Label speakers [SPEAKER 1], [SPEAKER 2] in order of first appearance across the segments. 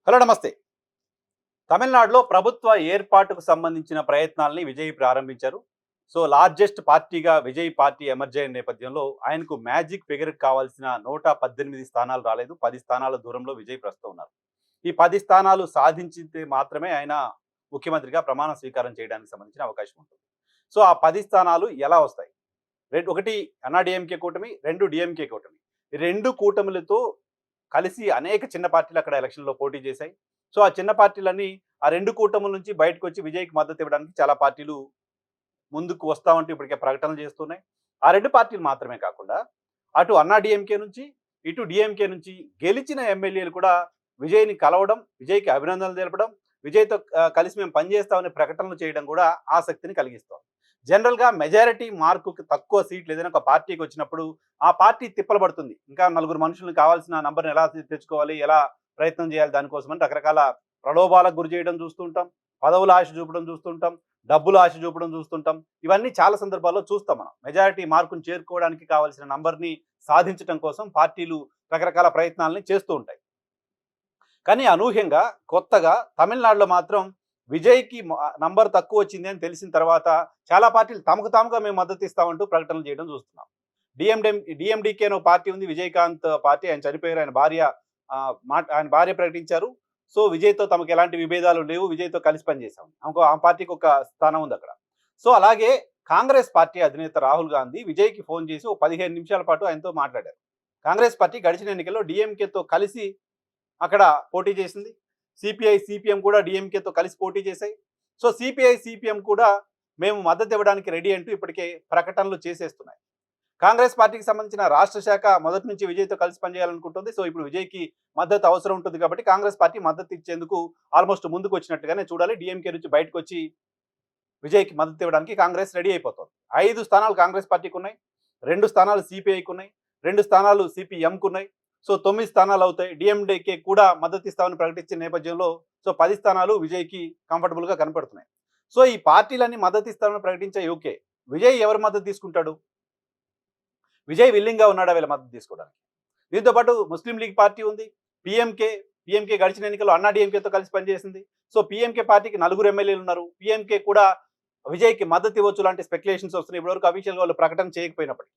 [SPEAKER 1] Hello నమస్తే. తమిళనాడులో ప్రభుత్వ ఏర్పాటుకు సంబంధించిన ప్రయత్నాల్ని విజయ్ ప్రారంభించారు. సో, లార్జెస్ట్ పార్టీగా విజయ్ పార్టీ ఎమర్జ్ అయిన నేపథ్యంలో ఆయనకు మ్యాజిక్ ఫిగర్‌కి కావాల్సిన 118 స్థానాలు రాలేదు. 10 స్థానాల దూరంలో విజయ్ ప్రస్తుతం ఉన్నారు. ఈ 10 స్థానాలు సాధించితే మాత్రమే ఆయన ముఖ్యమంత్రిగా ప్రమాణ స్వీకారం చేయడానికి సంబంధించిన అవకాశం ఉంటుంది. సో, ఆ 10 స్థానాలు ఎలా వస్తాయి? ఒకటి అన్నాడీఎంకే కూటమి, 2 డీఎంకే కూటమి. ఈ 2 కూటములతో కలిసి అనేక చిన్న పార్టీలు అక్కడ ఎలక్షన్‌లో పోటీ చేశాయి. సో, ఆ చిన్న పార్టీలన్నీ ఆ 2 కూటముల నుంచి బయటకొచ్చి విజయ్‌కి మద్దతు ఇవ్వడానికి చాలా పార్టీలు ముందుకు వస్తామంటూ ఇప్పటికే ప్రకటనలు చేస్తున్నాయి. ఆ 2 పార్టీలు మాత్రమే కాకుండా అటు అన్నా డీఎంకే నుంచి, ఇటు డీఎంకే నుంచి గెలిచిన ఎమ్మెల్యేలు కూడా విజయ్‌ని కలవడం, విజయ్‌కి అభినందనలు తెలపడం, విజయ్‌తో కలిసి మేము పనిచేస్తామని ప్రకటనలు చేయడం కూడా ఆసక్తిని కలిగిస్తోంది. జనరల్‌గా మెజారిటీ మార్కుకి తక్కువ సీట్లు ఏదైనా ఒక పార్టీకి వచ్చినప్పుడు ఆ పార్టీ తిప్పలు పడుతుంది. ఇంకా నలుగురు మనుషుల్ని కావాల్సిన నంబర్‌ని ఎలా తెచ్చుకోవాలి, ఎలా ప్రయత్నం చేయాలి దానికోసమని రకరకాల ప్రలోభాలకు గురి చేయడం చూస్తుంటాం. పదవుల ఆశ చూపడం చూస్తుంటాం. డబ్బుల ఆశ చూపడం చూస్తుంటాం. ఇవన్నీ చాలా సందర్భాల్లో చూస్తాం మనం. మెజారిటీ మార్కుని చేరుకోవడానికి కావాల్సిన నంబర్‌ని సాధించటం కోసం పార్టీలు రకరకాల ప్రయత్నాల్ని చేస్తూ ఉంటాయి. కానీ అనూహ్యంగా కొత్తగా తమిళనాడులో మాత్రం విజయ్‌కి నంబర్ తక్కువ వచ్చింది అని తెలిసిన తర్వాత చాలా పార్టీలు తమకు తాముగా మేము మద్దతు ఇస్తామంటూ ప్రకటనలు చేయడం చూస్తున్నాం. డీఎండీకే అనే పార్టీ ఉంది. విజయకాంత్ పార్టీ, ఆయన చనిపోయారు. ఆయన భార్య ప్రకటించారు. సో, విజయ్‌తో తమకు ఎలాంటి విభేదాలు లేవు. విజయ్‌తో కలిసి పనిచేశాం. ఆ పార్టీకి ఒక స్థానం ఉంది అక్కడ. సో, అలాగే కాంగ్రెస్ పార్టీ అధినేత రాహుల్ గాంధీ విజయ్‌కి ఫోన్ చేసి ఓ 15 నిమిషాల పాటు ఆయనతో మాట్లాడారు. కాంగ్రెస్ పార్టీ గడిచిన ఎన్నికల్లో డీఎంకేతో కలిసి అక్కడ పోటీ చేసింది. సిపిఐ, సిపిఎం కూడా డీఎంకేతో కలిసి పోటీ చేశాయి. సో, సిపిఐ, సిపిఎం కూడా మేము మద్దతు ఇవ్వడానికి రెడీ అంటూ ఇప్పటికే ప్రకటనలు చేసేస్తున్నాయి. కాంగ్రెస్ పార్టీకి సంబంధించిన రాష్ట్ర శాఖ మొదటి నుంచి విజయ్‌తో కలిసి పనిచేయాలనుకుంటుంది. సో, ఇప్పుడు విజయ్‌కి మద్దతు అవసరం ఉంటుంది కాబట్టి కాంగ్రెస్ పార్టీ మద్దతు ఇచ్చేందుకు ఆల్మోస్ట్ ముందుకొచ్చినట్టుగానే చూడాలి. డీఎంకే నుంచి బయటకొచ్చి విజయ్‌కి మద్దతు ఇవ్వడానికి కాంగ్రెస్ రెడీ అయిపోతుంది. 5 స్థానాలు కాంగ్రెస్ పార్టీకున్నాయి. 2 స్థానాలు సిపిఐకున్నాయి. 2 స్థానాలు సిపిఎంకున్నాయి. సో, 9 స్థానాలు అవుతాయి. డీఎండీకే కూడా మద్దతు ఇస్తామని ప్రకటించిన నేపథ్యంలో 10 స్థానాలు విజయ్‌కి కంఫర్టబుల్‌గా కనపడుతున్నాయి. సో, ఈ పార్టీలన్నీ మద్దతు ఇస్తామని ప్రకటించాయి ఓకే. విజయ్ ఎవరి మద్దతు తీసుకుంటాడు? విజయ్ విల్లింగ్‌గా ఉన్నాడా వీళ్ళ మద్దతు తీసుకోవడానికి? దీంతో పాటు ముస్లిం లీగ్ పార్టీ ఉంది. పీఎంకే గడిచిన ఎన్నికల్లో అన్నా డీఎంకేతో కలిసి పనిచేసింది. సో, పీఎంకే పార్టీకి 4 ఎమ్మెల్యేలు ఉన్నారు. పీఎంకే కూడా విజయ్‌కి మద్దతు ఇవ్వచ్చు లాంటి స్పెక్యులేషన్స్ వస్తున్నాయి. ఇప్పటివరకు అఫీషియల్‌గా వాళ్ళు ప్రకటన చేయకపోయినప్పటికీ.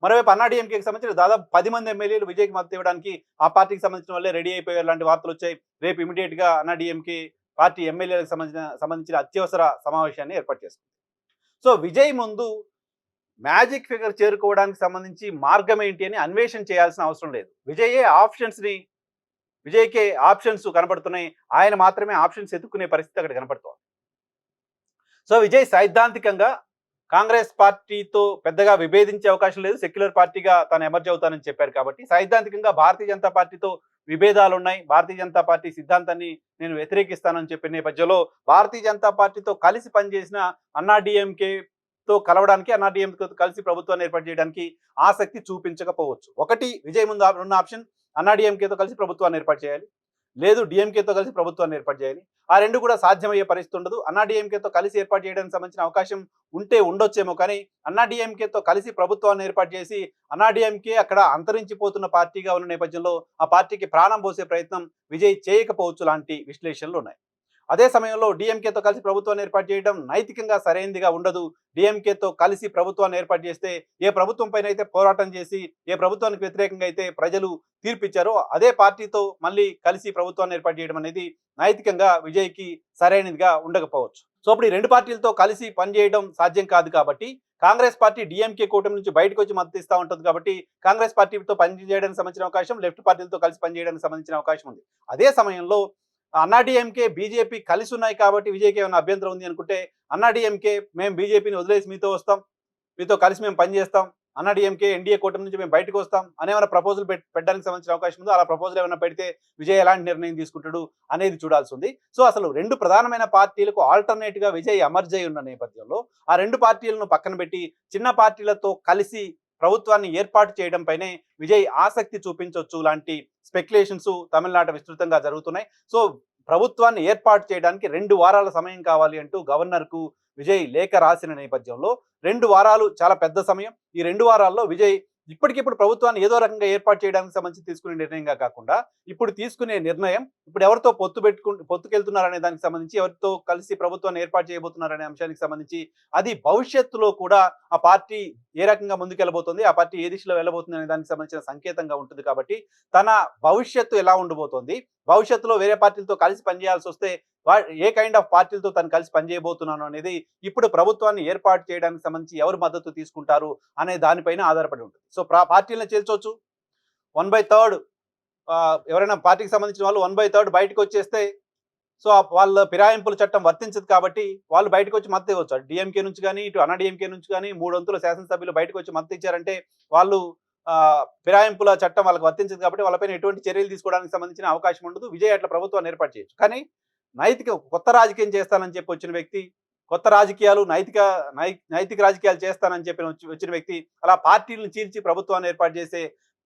[SPEAKER 1] మరోవైపు అన్నా డీఎంకేకి సంబంధించిన దాదాపు 10 మంది ఎమ్మెల్యేలు విజయ్‌కి మద్దతు ఇవ్వడానికి ఆ పార్టీకి సంబంధించిన వాళ్ళే రెడీ అయిపోయారు లాంటి వార్తలొచ్చాయి. రేపు ఇమ్మీడియేట్‌గా అన్నా డీఎంకే పార్టీ ఎమ్మెల్యేలకు సంబంధించిన అత్యవసర సమావేశాన్ని ఏర్పాటు చేస్తుంది. సో, విజయ్ ముందు మ్యాజిక్ ఫిగర్ చేరుకోవడానికి సంబంధించి మార్గం ఏంటి అని అన్వేషణ చేయాల్సిన అవసరం లేదు. విజయ్‌కే ఆప్షన్స్ కనపడుతున్నాయి. ఆయన మాత్రమే ఆప్షన్స్ ఎతుక్కునే పరిస్థితి అక్కడ కనపడుతోంది. సో, విజయ్ సైద్ధాంతికంగా కాంగ్రెస్ పార్టీతో పెద్దగా విభేదించే అవకాశం లేదు. సెక్యులర్ పార్టీగా తాను ఎమర్జ్ అవుతానని చెప్పారు కాబట్టి సైద్ధాంతికంగా భారతీయ జనతా పార్టీతో విభేదాలున్నాయి. భారతీయ జనతా పార్టీ సిద్ధాంతాన్ని నేను వ్యతిరేకిస్తానని చెప్పిన నేపథ్యంలో భారతీయ జనతా పార్టీతో కలిసి పనిచేసిన అన్నా డీఎంకేతో కలవడానికి, అన్నా డీఎంకేతో కలిసి ప్రభుత్వాన్ని ఏర్పాటు చేయడానికి ఆసక్తి చూపించకపోవచ్చు. ఒకటి విజయ్ ముందు ఉన్న ఆప్షన్ అన్నా డీఎంకేతో కలిసి ప్రభుత్వాన్ని ఏర్పాటు చేయాలి. లేదు డీఎంకేతో కలిసి ప్రభుత్వాన్ని ఏర్పాటు చేయాలి. ఆ 2 కూడా సాధ్యమయ్యే పరిస్థితి ఉండదు. అన్నా డీఎంకేతో కలిసి ఏర్పాటు చేయడానికి సంబంధించిన అవకాశం ఉంటే ఉండొచ్చేమో కానీ అన్నా డీఎంకేతో కలిసి ప్రభుత్వాన్ని ఏర్పాటు చేసి అన్నా డీఎంకే అక్కడ అంతరించిపోతున్న పార్టీగా ఉన్న నేపథ్యంలో ఆ పార్టీకి ప్రాణం పోసే ప్రయత్నం విజయ్ చేయకపోవచ్చు లాంటి విశ్లేషణలు ఉన్నాయి. అదే సమయంలో డీఎంకేతో కలిసి ప్రభుత్వాన్ని ఏర్పాటు చేయడం నైతికంగా సరైనదిగా ఉండదు. డీఎంకేతో కలిసి ప్రభుత్వాన్ని ఏర్పాటు చేస్తే ఏ ప్రభుత్వం పైన అయితే పోరాటం చేసి ఏ ప్రభుత్వానికి వ్యతిరేకంగా అయితే ప్రజలు తీర్పిచ్చారో అదే పార్టీతో మళ్ళీ కలిసి ప్రభుత్వాన్ని ఏర్పాటు చేయడం అనేది నైతికంగా విజయ్‌కి సరైనదిగా ఉండకపోవచ్చు. సో, అప్పుడు ఈ 2 పార్టీలతో కలిసి పనిచేయడం సాధ్యం కాదు కాబట్టి కాంగ్రెస్ పార్టీ డీఎంకే కూటమి నుంచి బయటకు వచ్చి మద్దతు ఇస్తా ఉంటుంది కాబట్టి కాంగ్రెస్ పార్టీతో పనిచేయడానికి సంబంధించిన అవకాశం, లెఫ్ట్ పార్టీలతో కలిసి పనిచేయడానికి సంబంధించిన అవకాశం ఉంది. అదే సమయంలో అన్నా డీఎంకే, బీజేపీ కలిసి ఉన్నాయి కాబట్టి విజయ్‌కి ఏమైనా అభ్యంతరం ఉంది అనుకుంటే అన్నా డీఎంకే మేము బీజేపీని వదిలేసి మీతో వస్తాం. మీతో కలిసి మేము పనిచేస్తాం. అన్నా డీఎంకే ఎన్డీఏ కూటమి నుంచి మేము బయటకు వస్తాం అని ఏమైనా ప్రపోజల్ పెట్టడానికి సంబంధించిన అవకాశం ఉందో, అలా ప్రపోజల్ ఏమైనా పెడితే విజయ్ ఎలాంటి నిర్ణయం తీసుకుంటాడు అనేది చూడాల్సి ఉంది. సో, అసలు 2 ప్రధానమైన పార్టీలకు ఆల్టర్నేట్‌గా విజయ్ ఎమర్జ్ అయి ఉన్న నేపథ్యంలో ఆ 2 పార్టీలను పక్కన పెట్టి చిన్న పార్టీలతో కలిసి ప్రభుత్వాన్ని ఏర్పాటు చేయడం పైనే విజయ్ ఆసక్తి చూపించొచ్చు లాంటి స్పెక్యులేషన్స్ తమిళనాట విస్తృతంగా జరుగుతున్నాయి. సో, ప్రభుత్వాన్ని ఏర్పాటు చేయడానికి 2 వారాల సమయం కావాలి అంటూ గవర్నర్‌కు విజయ్ లేఖ రాసిన నేపథ్యంలో 2 వారాలు చాలా పెద్ద సమయం. ఈ 2 వారాల్లో విజయ్ ఇప్పటికిప్పుడు ప్రభుత్వాన్ని ఏదో రకంగా ఏర్పాటు చేయడానికి సంబంధించి తీసుకునే నిర్ణయంగా కాకుండా, ఇప్పుడు తీసుకునే నిర్ణయం ఇప్పుడు ఎవరితో పొత్తుకెళ్తున్నారనే దానికి సంబంధించి, ఎవరితో కలిసి ప్రభుత్వాన్ని ఏర్పాటు చేయబోతున్నారనే అంశానికి సంబంధించి, అది భవిష్యత్తులో కూడా ఆ పార్టీ ఏ రకంగా ముందుకెళ్ళబోతుంది, ఆ పార్టీ ఏ దిశలో వెళ్ళబోతుంది అనే దానికి సంబంధించిన సంకేతంగా ఉంటుంది కాబట్టి, తన భవిష్యత్తు ఎలా ఉండబోతోంది, భవిష్యత్తులో వేరే పార్టీలతో కలిసి పనిచేయాల్సొస్తే ఏ కైండ్ ఆఫ్ పార్టీలతో తను కలిసి పనిచేయబోతున్నాను అనేది ఇప్పుడు ప్రభుత్వాన్ని ఏర్పాటు చేయడానికి సంబంధించి ఎవరు మద్దతు తీసుకుంటారు అనే దానిపైన ఆధారపడి ఉంటుంది. సో పార్టీలను చేల్చొచ్చు. 1/3 ఎవరైనా పార్టీకి సంబంధించిన వాళ్ళు 1/3 బయటకు వచ్చేస్తే, సో వాళ్ళ ఫిరాయింపుల చట్టం వర్తించదు కాబట్టి వాళ్ళు బయటకు వచ్చి మద్దతు ఇవ్వచ్చు. అటు డిఎంకే నుంచి కానీ, ఇటు అన్నా డిఎంకే నుంచి కానీ 3/4 శాసనసభ్యులు బయటకు వచ్చి మద్దతు ఇచ్చారంటే వాళ్ళు ఫిరాయింపుల చట్టం వాళ్ళకి వర్తించదు కాబట్టి వాళ్ళపైన ఎటువంటి చర్యలు తీసుకోవడానికి సంబంధించిన అవకాశం ఉండదు. విజయ్ అట్లా ప్రభుత్వాన్ని ఏర్పాటు చేయొచ్చు. కానీ కొత్త రాజకీయం చేస్తానని చెప్పి వచ్చిన వ్యక్తి, కొత్త రాజకీయాలు నైతిక రాజకీయాలు చేస్తానని చెప్పి వచ్చిన వ్యక్తి అలా పార్టీలను చీల్చి ప్రభుత్వాన్ని ఏర్పాటు చేసే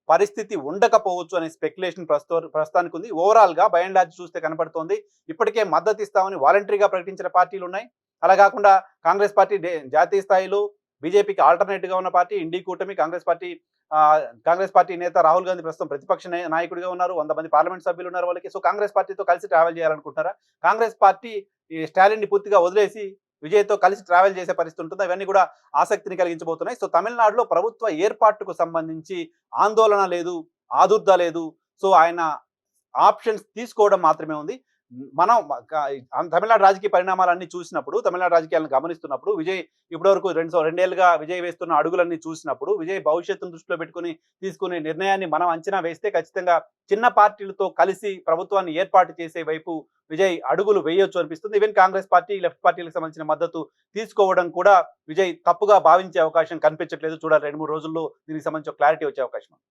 [SPEAKER 1] పరిస్థితి ఉండకపోవచ్చు అనే స్పెక్యులేషన్ ప్రస్తుతానికి ఉంది. ఓవరాల్ గా బై అండ్ లార్జ్ చూస్తే కనపడుతోంది. ఇప్పటికే మద్దతు ఇస్తామని వాలంటరీగా ప్రకటించిన పార్టీలు ఉన్నాయి. అలా కాకుండా కాంగ్రెస్ పార్టీ జాతీయ స్థాయిలో బీజేపీకి ఆల్టర్నేటివ్ గా ఉన్న పార్టీ ఇండి కూటమి, కాంగ్రెస్ పార్టీ నేత రాహుల్ గాంధీ ప్రస్తుతం ప్రతిపక్ష నాయకుడిగా ఉన్నారు. 100 మంది పార్లమెంట్ సభ్యులు ఉన్నారు వాళ్ళకి. సో కాంగ్రెస్ పార్టీతో కలిసి ట్రావెల్ చేయాలనుకుంటారా? కాంగ్రెస్ పార్టీ ఈ స్టాలిన్ ని పూర్తిగా వదిలేసి విజయ్తో కలిసి ట్రావెల్ చేసే పరిస్థితి ఉంటుంది. అవన్నీ కూడా ఆసక్తిని కలిగించబోతున్నాయి. సో తమిళనాడులో ప్రభుత్వ ఏర్పాటుకు సంబంధించి ఆందోళన లేదు, ఆదుర్దా లేదు. సో ఆయన ఆప్షన్స్ తీసుకోవడం మాత్రమే ఉంది. మనం తమిళనాడు రాజకీయ పరిణామాలన్నీ చూసినప్పుడు, తమిళనాడు రాజకీయాలను గమనిస్తున్నప్పుడు, విజయ్ ఇప్పటివరకు రెండేళ్లుగా విజయ్ వేస్తున్న అడుగులన్నీ చూసినప్పుడు, విజయ్ భవిష్యత్తును దృష్టిలో పెట్టుకుని తీసుకునే నిర్ణయాన్ని మనం అంచనా వేస్తే ఖచ్చితంగా చిన్న పార్టీలతో కలిసి ప్రభుత్వాన్ని ఏర్పాటు చేసే వైపు విజయ్ అడుగులు వేయొచ్చు అనిపిస్తుంది. ఈవెన్ కాంగ్రెస్ పార్టీ, లెఫ్ట్ పార్టీలకు సంబంధించిన మద్దతు తీసుకోవడం కూడా విజయ్ తప్పుగా భావించే అవకాశం కనిపించట్లేదు. చూడాలి 2-3 రోజుల్లో దీనికి సంబంధించి క్లారిటీ వచ్చే అవకాశం ఉంది.